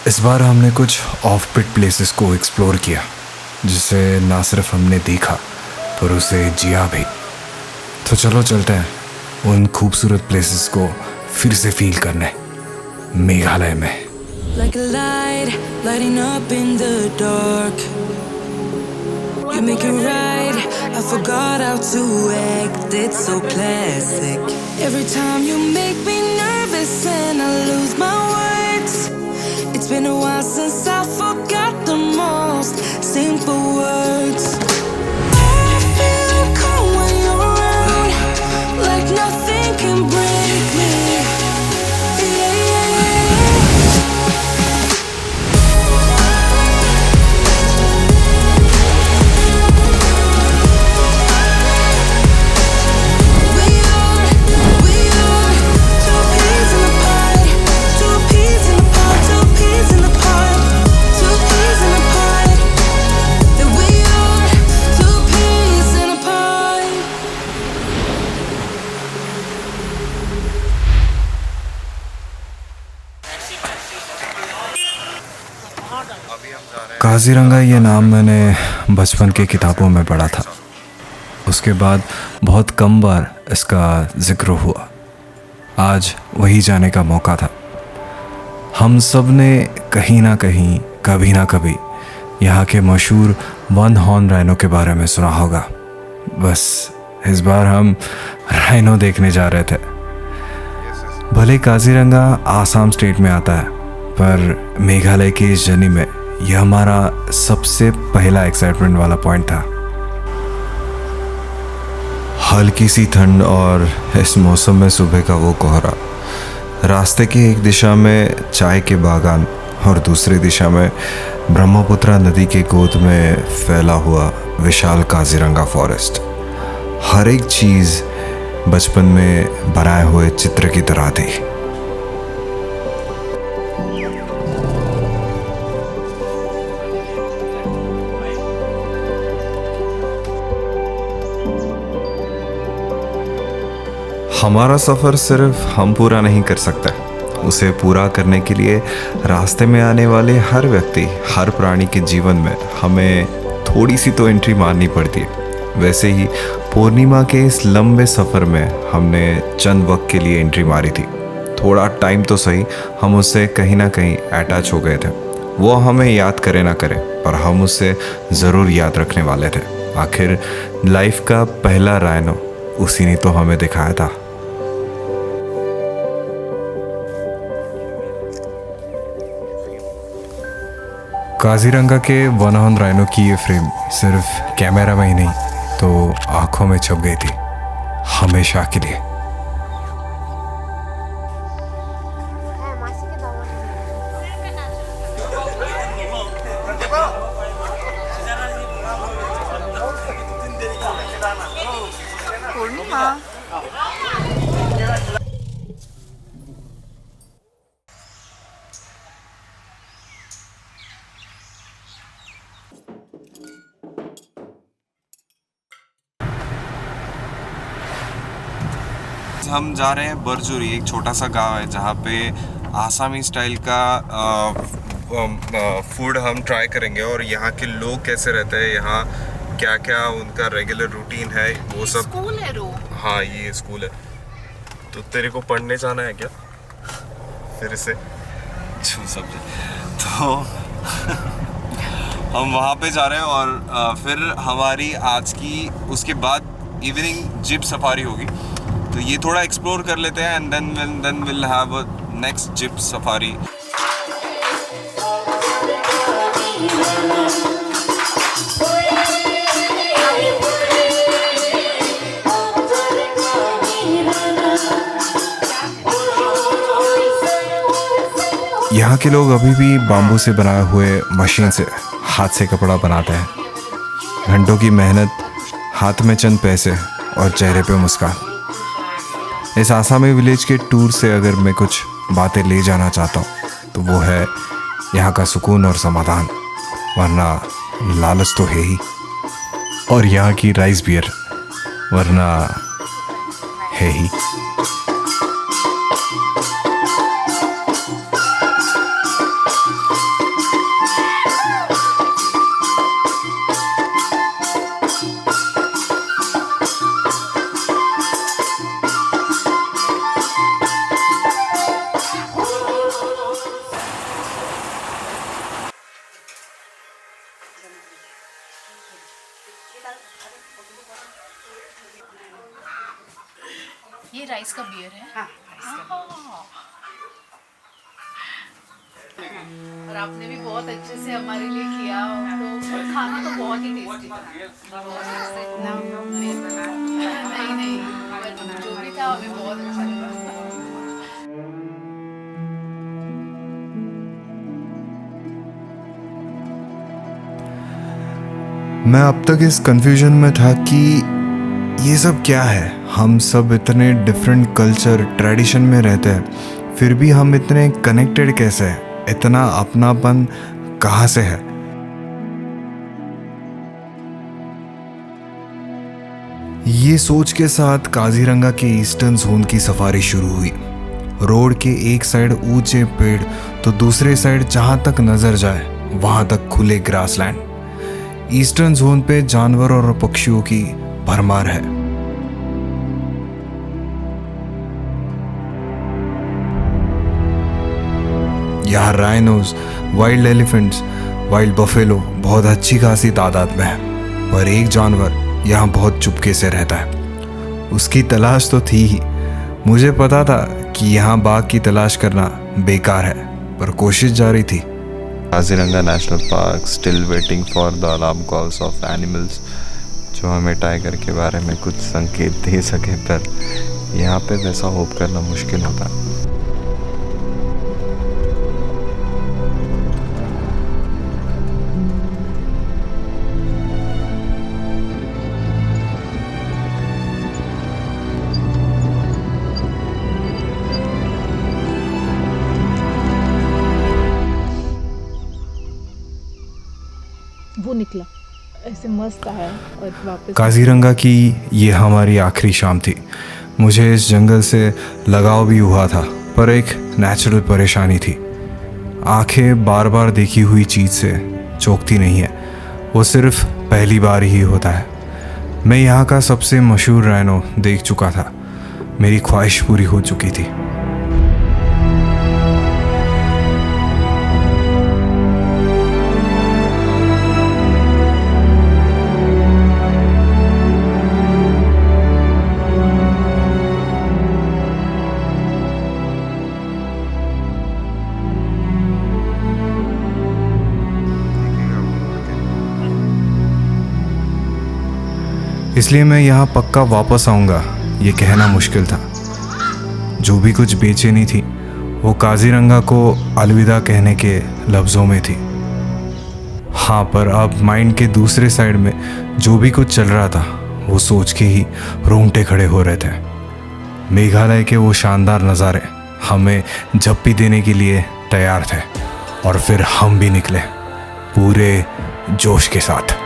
इस बार हमने कुछ ऑफ पिट प्लेसेस को एक्सप्लोर किया, जिसे ना सिर्फ हमने देखा पर उसे जिया भी। तो चलो चलते हैं उन खूबसूरत प्लेसेस को फिर से फील करने मेघालय में। Like a light, lighting up in the dark. You make it right, I forgot how to act. It's so classic. Every time you make me nervous and I lose my words. It's been a while since I forgot the most simple words. I feel calm when you're around, like nothing can break me. Kaziranga ये नाम मैंने बचपन की किताबों में पढ़ा था। उसके बाद बहुत कम बार इसका जिक्र हुआ। आज वही जाने का मौका था। हम सब ने कहीं ना कहीं कभी ना कभी यहाँ के मशहूर वन हॉर्न राइनो के बारे में सुना होगा। बस इस बार हम राइनो देखने जा रहे थे। भले काजीरंगा आसाम स्टेट में आता है, पर मेघालय की इस जर्नी में यह हमारा सबसे पहला एक्साइटमेंट वाला पॉइंट था। हल्की सी ठंड और इस मौसम में सुबह का वो कोहरा, रास्ते की एक दिशा में चाय के बागान और दूसरी दिशा में ब्रह्मपुत्र नदी के गोद में फैला हुआ विशाल काजीरंगा फॉरेस्ट। हर एक चीज़ बचपन में बनाए हुए चित्र की तरह थी। हमारा सफ़र सिर्फ हम पूरा नहीं कर सकते, उसे पूरा करने के लिए रास्ते में आने वाले हर व्यक्ति, हर प्राणी के जीवन में हमें थोड़ी सी तो एंट्री मारनी पड़ती है। वैसे ही पूर्णिमा के इस लंबे सफ़र में हमने चंद वक्त के लिए एंट्री मारी थी। थोड़ा टाइम तो सही, हम उससे कहीं ना कहीं अटैच हो गए थे। वो हमें याद करे ना करे, पर हम उससे ज़रूर याद रखने वाले थे। आखिर लाइफ का पहला राइनो उसी ने तो हमें दिखाया था। काजीरंगा के वन हॉर्न राइनो की ये फ्रेम सिर्फ कैमरा में ही नहीं तो आंखों में छप गई थी, हमेशा के लिए। हम जा रहे हैं बरजुरी, एक छोटा सा गांव है जहाँ पे आसामी स्टाइल का फूड हम ट्राई करेंगे और यहाँ के लोग कैसे रहते हैं, यहाँ क्या क्या उनका रेगुलर रूटीन है, वो सब। स्कूल है रो। हाँ, ये स्कूल है। तो तेरे को पढ़ने जाना है क्या फिर से? तो हम वहाँ पे जा रहे हैं और फिर हमारी आज की उसके बाद इवनिंग जिप सफारी होगी। तो ये थोड़ा एक्सप्लोर कर लेते हैं and then will have a next jeep safari. यहाँ के लोग अभी भी बाम्बू से बनाए हुए मशीन से हाथ से कपड़ा बनाते हैं। घंटों की मेहनत, हाथ में चंद पैसे और चेहरे पे मुस्कान। इस आसामी विलेज के टूर से अगर मैं कुछ बातें ले जाना चाहता हूँ तो वो है यहाँ का सुकून और समाधान, वरना लालच तो है ही, और यहाँ की राइस बियर वरना है ही। आइस का बियर है? हाँ, और आपने भी बहुत अच्छे से हमारे लिए किया, तो और खाना तो बहुत ही टेस्टी था। नहीं, but जो भी था हमें बहुत अच्छा लगा। मैं अब तक इस कंफ्यूजन में था कि ये सब क्या है। हम सब इतने डिफरेंट कल्चर ट्रेडिशन में रहते हैं, फिर भी हम इतने कनेक्टेड कैसे हैं? इतना अपनापन कहाँ से है? ये सोच के साथ काजीरंगा के ईस्टर्न जोन की सफारी शुरू हुई। रोड के एक साइड ऊंचे पेड़ तो दूसरे साइड जहां तक नजर जाए वहां तक खुले ग्रासलैंड। ईस्टर्न जोन पे जानवर और पक्षियों की भरमार है। यहाँ rhinos, wild elephants, wild buffalo बहुत अच्छी खासी तादाद में है, पर एक जानवर यहाँ बहुत चुपके से रहता है। उसकी तलाश तो थी ही। मुझे पता था कि यहाँ बाघ की तलाश करना बेकार है, पर कोशिश जारी थी। Kaziranga national park still waiting for the alarm calls of animals, जो हमें टाइगर के बारे में कुछ संकेत दे सके, पर यहाँ पे वैसा होप करना मुश्किल होता है। वो निकला ऐसे मस्त आया और वापस। काजीरंगा की ये हमारी आखिरी शाम थी। मुझे इस जंगल से लगाव भी हुआ था, पर एक नेचुरल परेशानी थी। आंखें बार बार देखी हुई चीज़ से चौंकती नहीं है, वो सिर्फ पहली बार ही होता है। मैं यहाँ का सबसे मशहूर राइनो देख चुका था, मेरी ख्वाहिश पूरी हो चुकी थी। इसलिए मैं यहाँ पक्का वापस आऊँगा, ये कहना मुश्किल था। जो भी कुछ बेचैनी थी वो काजीरंगा को अलविदा कहने के लफ्ज़ों में थी। हाँ, पर अब माइंड के दूसरे साइड में जो भी कुछ चल रहा था वो सोच के ही रोंगटे खड़े हो रहे थे। मेघालय के वो शानदार नज़ारे हमें झप्पी देने के लिए तैयार थे, और फिर हम भी निकले पूरे जोश के साथ।